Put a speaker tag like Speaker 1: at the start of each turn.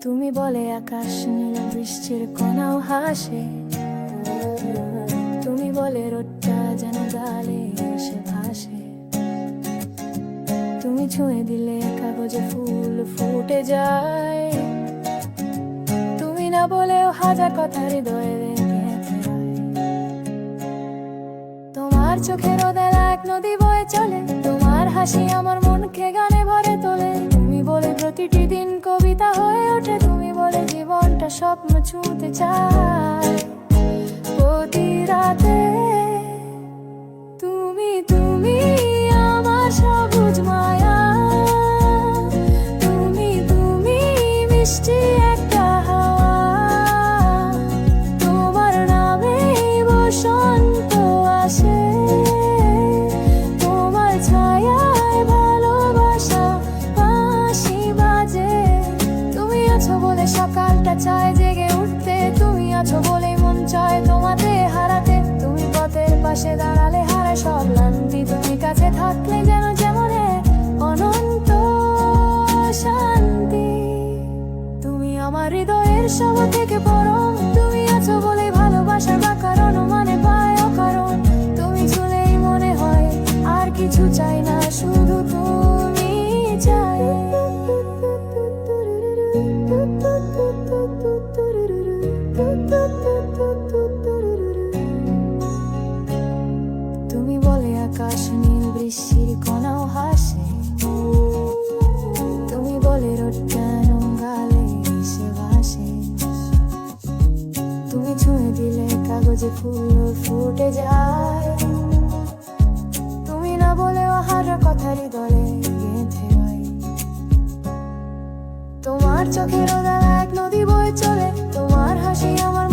Speaker 1: তুমি বলে আকাশ নীল, বৃষ্টির কণাও হাসে। তুমি বলে রোদটা যেন গালে এসে ভাসে। তুমি ছুঁয়ে দিলে কাগজে ফুল ফুটে যায়। তুমি না বলেও হাজার কথা হৃদয়ে গেঁথে যায়। তোমার চোখের রোদেলা এক নদী বয়ে চলে। তোমার হাসি আমার মনকে গানে ভরে তোলে। তুমি বলে প্রতিটি দিন কবিতা হয়ে ওঠে। তুমি বলে জীবনটা স্বপ্ন ছুঁতে চায় প্রতি রাতে। তুমি তুমি আমার সবুজ মায়া। তুমি তুমি মিষ্টি একটা হাওয়া। তোমার নামে বসন্ত আসে। তোমার ছায়ায় ভালোবাসা বাঁশি বাজে। তুমি আছো বলে সকালটা চায় জেগে উঠতে। তুমি আছো বলে মন চায় তোমাতে হারাতে। তুমি পথের পাশে দাঁড়ালে হারায় সব ক্লান্তি। তুমি কাছে থাকলে যেন যেমন এক অনন্ত শান্তি। তুমি আমার হৃদয়ের সব থেকে পরম। তুমি আছো বলে ভালোবাসার বাঁকার অনুমানে পায় অকারণ। তুমি ছুঁলেই মনে হয় আর কিছু চাই না, শুধু তুমি চাই। তুমি বলে আকাশ নীল, বৃষ্টির কণাও হাসে। তুমি বলে রোদটা গালে এসে ভাসে। তুমি ছুঁয়ে দিলে কাগজে ফুল ফুটে যায়। তুমি না বলেও হাজার কথা হৃদয়ে গেঁথে হয়। তোমার চোখের রোদেলা এক নদী বয়ে চলে। তোমার হাসি আমার